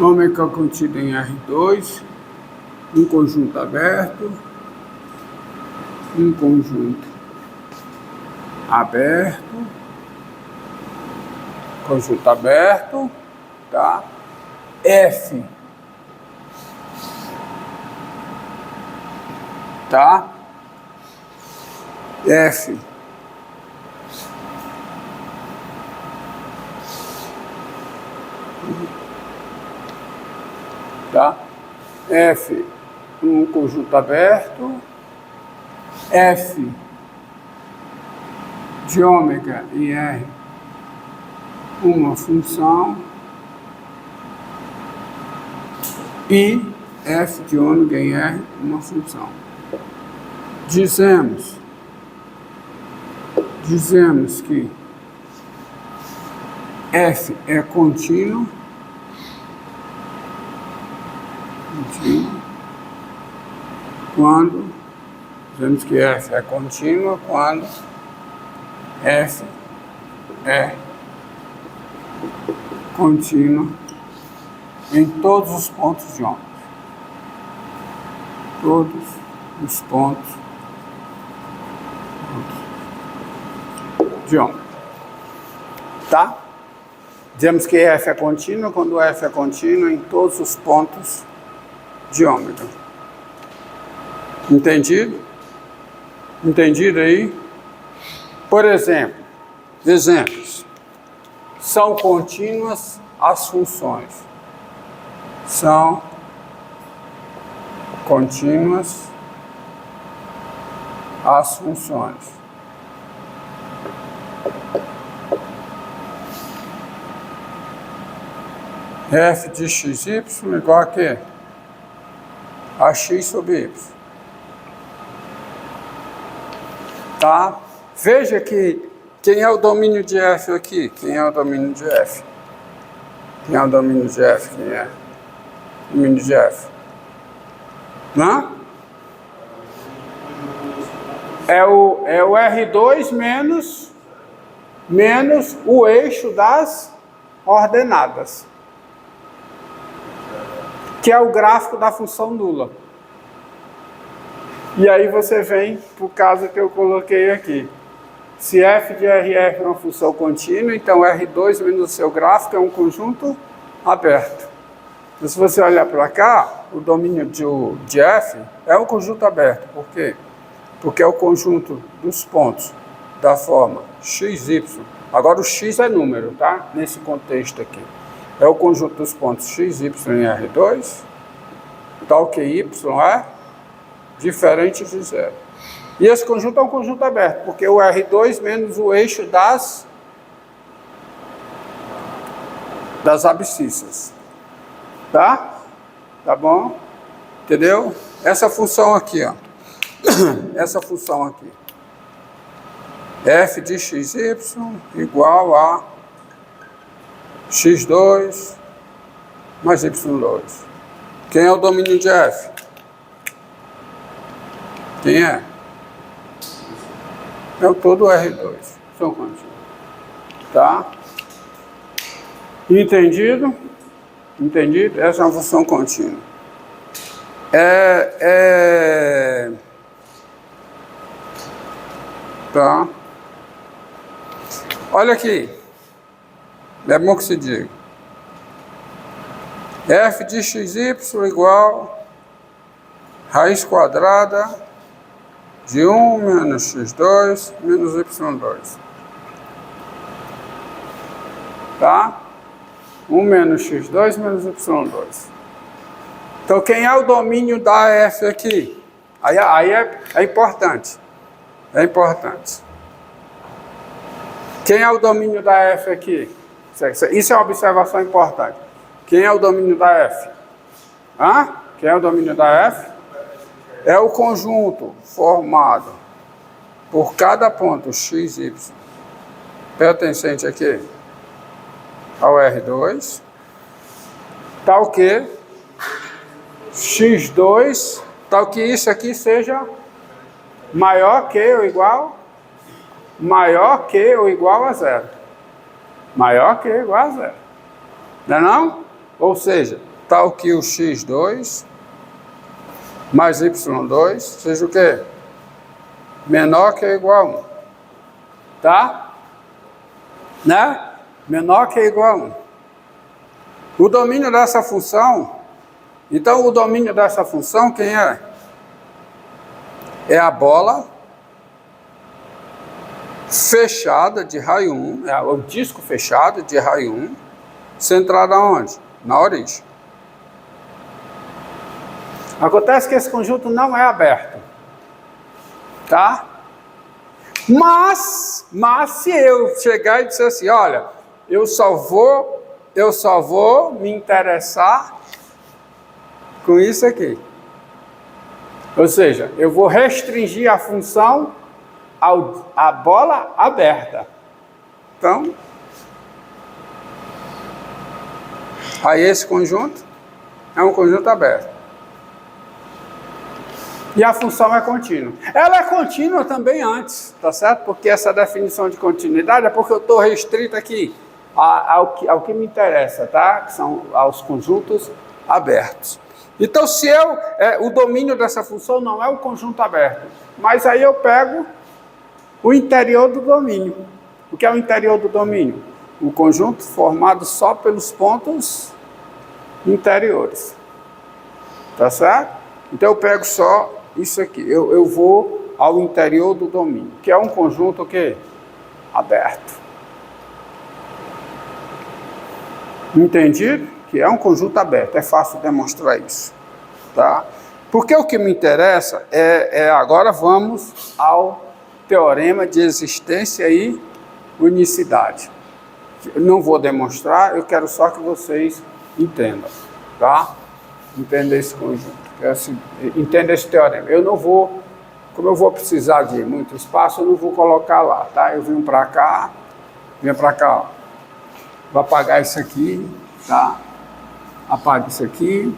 Ômega contida em R2, um conjunto aberto, conjunto aberto, tá? F, tá? F, tá? F, um conjunto aberto, F de ômega e R, uma função, e F de ômega em R, uma função. Dizemos que F é contínuo, quando dizemos que F é contínua quando F é contínua em todos os pontos de ômega. Todos os pontos de ômega. Tá? Dizemos que F é contínua quando F é contínua em todos os pontos de ômega. Entendido? Entendido aí? Por exemplo, exemplos. São contínuas as funções. São contínuas as funções. F de xy igual a quê? A x sobre y. Tá? Veja que quem é o domínio de F aqui? Quem é o domínio de F? Quem é o domínio de F? Quem é? O domínio de F. Não? É o R2 menos o eixo das ordenadas, que é o gráfico da função nula. E aí você vem para o caso que eu coloquei aqui. Se f de RF é uma função contínua, então R2 menos o seu gráfico é um conjunto aberto. Então, se você olhar para cá, o domínio de F é um conjunto aberto. Por quê? Porque é o conjunto dos pontos da forma XY. Agora o X é número, tá? Nesse contexto aqui. É o conjunto dos pontos XY em R2, tal que Y é diferente de zero. E esse conjunto é um conjunto aberto, porque o R2 menos o eixo das abscissas. Tá? Tá bom? Entendeu? Essa função aqui, ó. Essa função aqui. F de xy igual a x2 mais y2. Quem é o domínio de F? Quem é? É o todo R2. São contínuos. Tá? Entendido? Entendido? Essa é uma função contínua. Tá? Olha aqui. É bom que se diga. F de xy igual raiz quadrada de 1 menos x2 menos y2. Tá? 1 menos x2 menos y2. Então, quem é o domínio da F aqui? Aí é importante. É importante. Quem é o domínio da F aqui? Isso é uma observação importante. Quem é o domínio da F? Hã? Quem é o domínio da F? É o conjunto formado por cada ponto x, y pertencente aqui ao R2, tal que x2, tal que isso aqui seja maior que ou igual a zero. Maior que ou igual a zero. Não é não? Ou seja, tal que o x2 mais y2 seja o quê? Menor que ou igual a 1. Tá? Né? Menor que ou igual a 1. O domínio dessa função, então o domínio dessa função, quem é? É a bola fechada de raio 1, é o disco fechado de raio 1, centrado aonde? Na origem. Acontece que esse conjunto não é aberto, tá? Mas se eu chegar e disser assim, olha, eu só vou me interessar com isso aqui. Ou seja, eu vou restringir a função à bola aberta. Então, aí esse conjunto é um conjunto aberto. E a função é contínua. Ela é contínua também antes, tá certo? Porque essa definição de continuidade é porque eu estou restrito aqui ao que me interessa, tá? Que são aos conjuntos abertos. Então, se o domínio dessa função não é o conjunto aberto, mas aí eu pego o interior do domínio. O que é o interior do domínio? O conjunto formado só pelos pontos interiores. Tá certo? Então eu pego só isso aqui. Eu vou ao interior do domínio, que é um conjunto o quê? Aberto. Entendido? Que é um conjunto aberto. É fácil demonstrar isso. Tá? Porque o que me interessa agora vamos ao teorema de existência e unicidade. Eu não vou demonstrar, eu quero só que vocês entendam, tá? Entenda esse conjunto, entenda esse teorema. Eu não vou, como eu vou precisar de muito espaço, eu não vou colocar lá, tá? Eu venho para cá, ó. Vou apagar isso aqui, tá? Apaga isso aqui.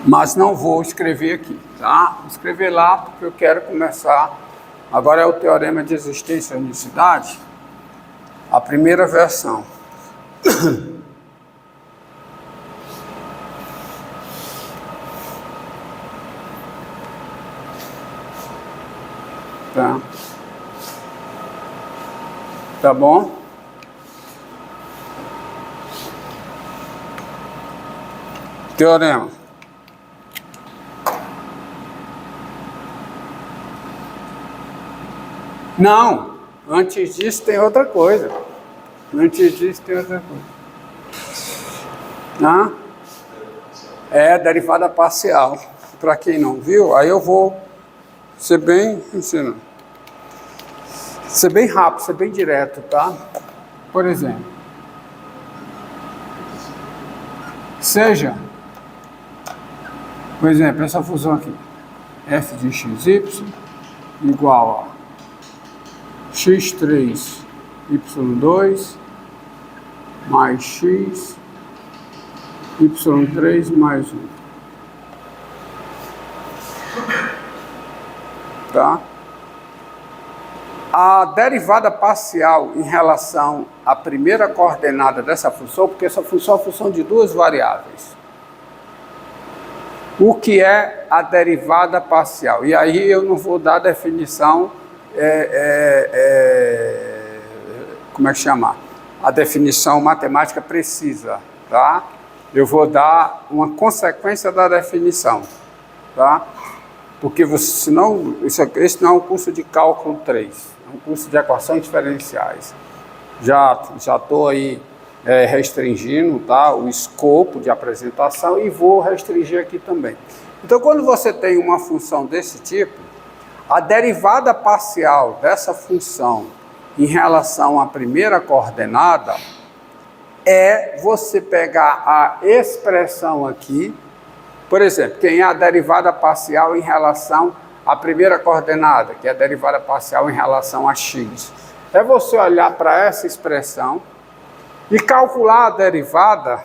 Mas não vou escrever aqui, tá? Vou escrever lá porque eu quero começar. Agora é o teorema de existência e unicidade, a primeira versão. Tá? Tá bom? Teorema. Não, antes disso tem outra coisa. É derivada parcial. Para quem não viu, aí eu vou ser bem rápido, ser bem direto, tá? Por exemplo, por exemplo, essa fusão aqui, f de xy igual a x3 y2 mais x y3 mais 1. Tá? A derivada parcial em relação à primeira coordenada dessa função, porque essa função é uma função de duas variáveis. O que é a derivada parcial? E aí eu não vou dar definição, como é que chama? A definição matemática precisa, tá? Eu vou dar uma consequência da definição, tá? Porque senão, esse não é um curso de cálculo 3, é um curso de equações diferenciais. Já estou aí restringindo, tá, o escopo de apresentação e vou restringir aqui também. Então, quando você tem uma função desse tipo, a derivada parcial dessa função em relação à primeira coordenada é você pegar a expressão aqui. Por exemplo, quem é a derivada parcial em relação à primeira coordenada, que é a derivada parcial em relação a x. É você olhar para essa expressão e calcular a derivada,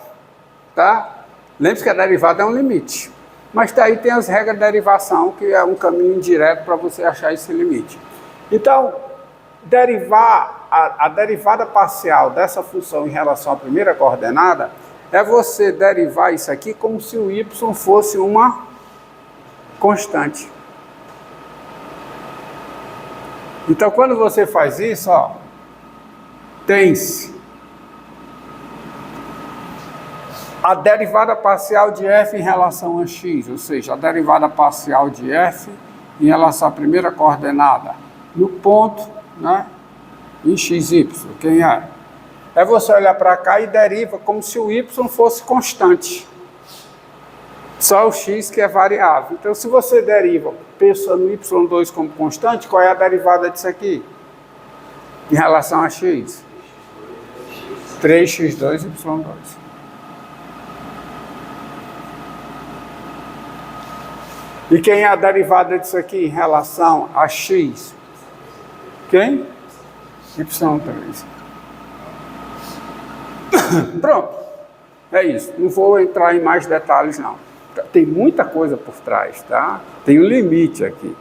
tá? Lembre-se que a derivada é um limite. Mas daí tem as regras de derivação, que é um caminho indireto para você achar esse limite. Então, derivar a derivada parcial dessa função em relação à primeira coordenada é você derivar isso aqui como se o y fosse uma constante. Então, quando você faz isso, ó, tem-se a derivada parcial de f em relação a x, ou seja, a derivada parcial de f em relação à primeira coordenada no ponto, né, em xy. Quem é? É você olhar para cá e deriva como se o y fosse constante. Só o x que é variável. Então, se você deriva pensando no y2 como constante, qual é a derivada disso aqui? Em relação a x? 3x2, y2. E quem é a derivada disso aqui em relação a x? Quem? y3. Pronto. É isso. Não vou entrar em mais detalhes, não. Tem muita coisa por trás, tá? Tem um limite aqui,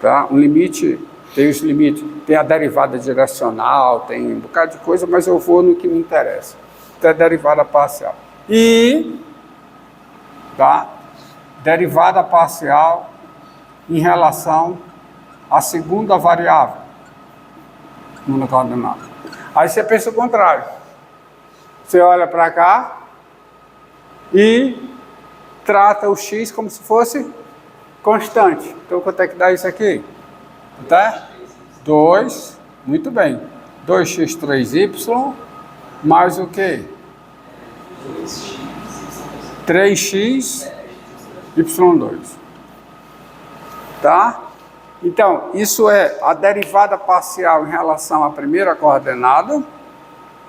tá? Um limite, tem os limites, tem a derivada direcional, tem um bocado de coisa, mas eu vou no que me interessa. Então, é derivada parcial. E, tá? Derivada parcial em relação à segunda variável, segunda coordenada. Aí você pensa o contrário. Você olha para cá e trata o x como se fosse constante. Então, quanto é que dá isso aqui? Tá? 2, muito bem. 2x3y mais o quê? 3x y2. Tá? Então, isso é a derivada parcial em relação à primeira coordenada,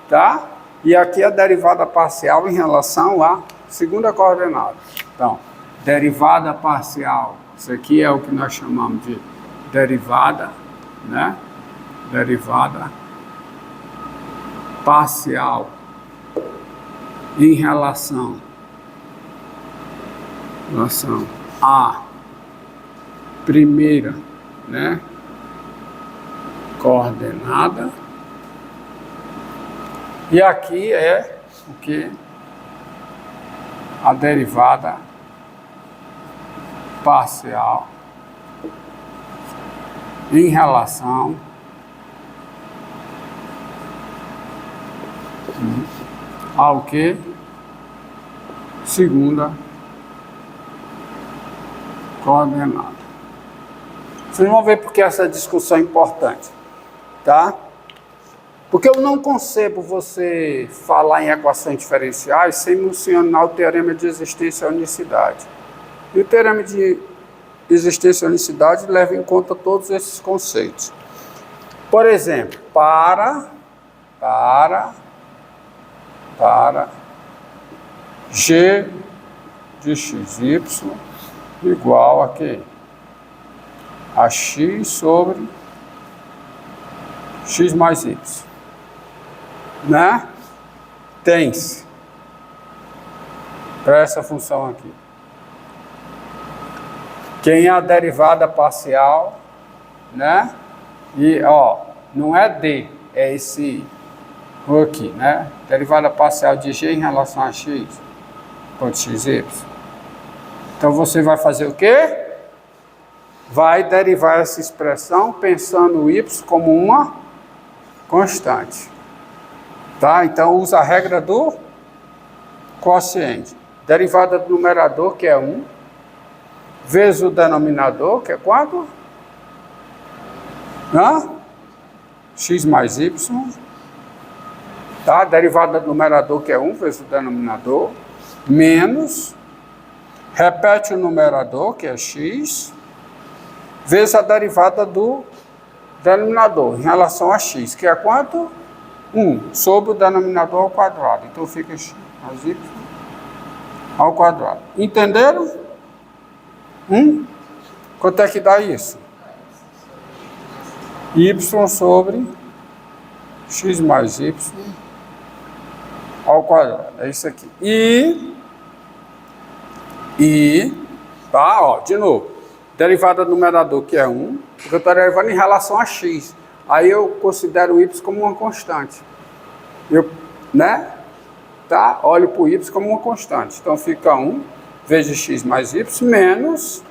tá? E aqui a derivada parcial em relação à segunda coordenada. Então, derivada parcial, isso aqui é o que nós chamamos de derivada, né? Derivada parcial em relação à primeira, né, coordenada. E aqui é o que? A derivada parcial em relação ao que? Segunda coordenada. Vocês vão ver porque essa discussão é importante, tá? Porque eu não concebo você falar em equações diferenciais sem mencionar o teorema de existência e unicidade. E o teorema de existência e unicidade leva em conta todos esses conceitos. Por exemplo, para g de xy igual a quê? A x sobre x mais y. Né? Tem-se para essa função aqui. Quem é a derivada parcial, né? E, ó, não é d, é esse aqui, né? Derivada parcial de g em relação a x, ponto xy. Então, você vai fazer o quê? Vai derivar essa expressão pensando o y como uma constante. Tá? Então, usa a regra do quociente. Derivada do numerador, que é 1, vezes o denominador, que é quanto? X mais y. Tá? Derivada do numerador, que é 1, vezes o denominador, menos, repete o numerador, que é x, vezes a derivada do denominador em relação a x, que é quanto? 1 sobre o denominador ao quadrado. Então fica x mais y ao quadrado. Entenderam? Quanto é que dá isso? Y sobre x mais y ao quadrado. É isso aqui. Tá, ó, de novo. Derivada do numerador, que é 1, porque eu estou derivando em relação a x. aí eu considero o y como uma constante. Né? Tá? Olho para o y como uma constante. Então fica 1 vezes x mais y menos,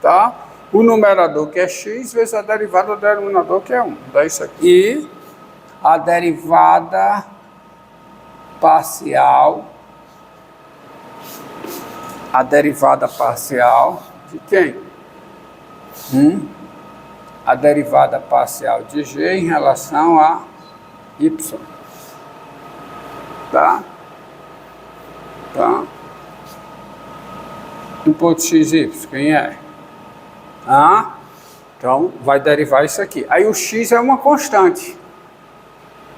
tá? O numerador que é x vezes a derivada do denominador que é 1. Dá isso aqui. E a derivada parcial. A derivada parcial de quem? A derivada parcial de g em relação a y. Tá? Tá? Um ponto x, y, quem é? Então, vai derivar isso aqui. Aí o x é uma constante.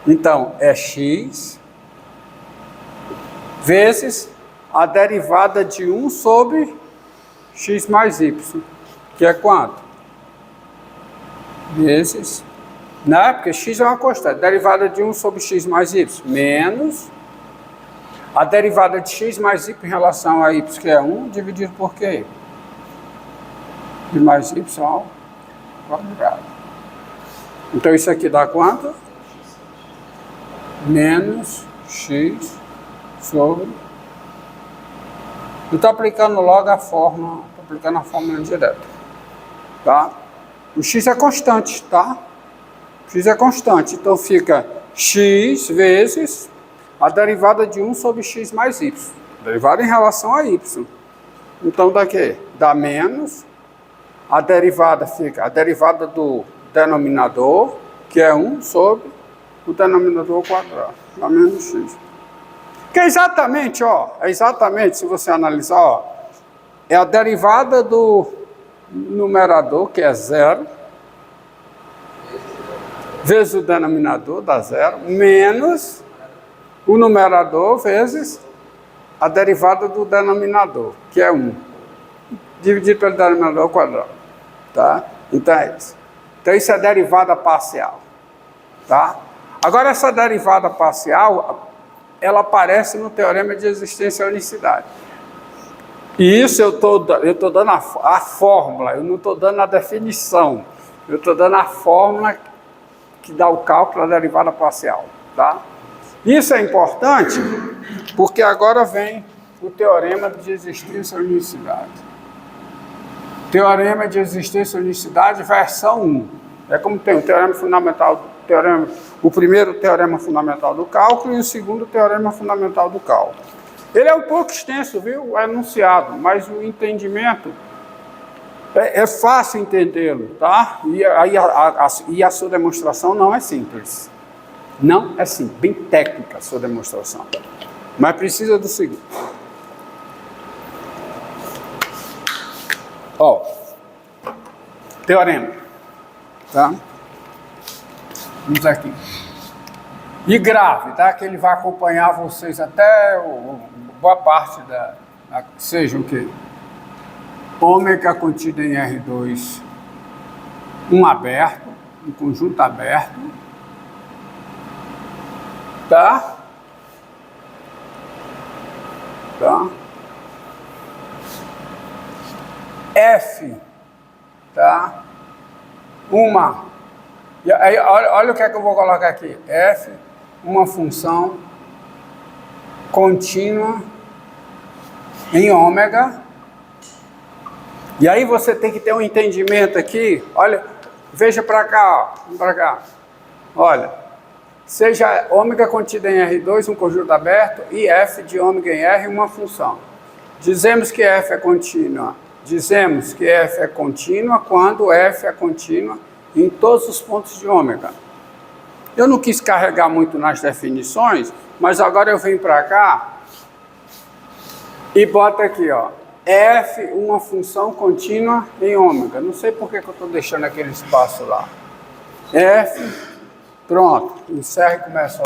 Então, é x vezes a derivada de 1 sobre x mais y, que é quanto? Vezes, né? Porque x é uma constante. Derivada de 1 sobre x mais y, menos a derivada de x mais y em relação a y, que é 1, dividido por quê? E mais y ao quadrado. Então, isso aqui dá quanto? Menos x sobre... Eu estou aplicando logo a fórmula, estou aplicando a fórmula direta. Tá? O x é constante, tá? O x é constante, então fica x vezes a derivada de 1 sobre x mais y. Derivada em relação a y. Então dá quê? Dá menos. A derivada fica a derivada do denominador, que é 1 sobre o denominador ao quadrado. Dá menos x. Que é exatamente, ó, se você analisar, ó, é a derivada do numerador, que é 0, vezes o denominador, dá 0, menos o numerador vezes a derivada do denominador, que é 1, dividido pelo denominador ao quadrado, tá? Então é isso. Então isso é derivada parcial, tá? Agora essa derivada parcial, ela aparece no teorema de existência e unicidade. E isso eu tô dando a fórmula, eu não estou dando a definição, eu estou dando a fórmula que dá o cálculo da derivada parcial, tá? Isso é importante porque agora vem o teorema de existência e unicidade. Teorema de existência e unicidade, versão 1. É como tem o teorema fundamental, o primeiro teorema fundamental do cálculo e o segundo teorema fundamental do cálculo. Ele é um pouco extenso, viu? É enunciado, mas o entendimento é fácil entendê-lo, tá? E a sua demonstração não é simples. Não é simples, bem técnica a sua demonstração. Mas precisa do seguinte. Ó, teorema, tá? Vamos aqui. E grave, tá? Que ele vai acompanhar vocês até boa parte seja o quê? Ômega contida em R2, um aberto, um conjunto aberto, tá? Tá? F, tá? E aí, olha o que é que eu vou colocar aqui. F, uma função contínua em ômega. E aí você tem que ter um entendimento aqui. Olha, veja para cá, ó, para cá. Olha, seja ômega contida em R2, um conjunto aberto, e F de ômega em R, uma função. Dizemos que F é contínua. Dizemos que F é contínua quando F é contínua em todos os pontos de ômega. Eu não quis carregar muito nas definições, mas agora eu venho para cá e boto aqui, ó, F, uma função contínua em ômega. Não sei por que eu estou deixando aquele espaço lá. F, pronto, encerra e começa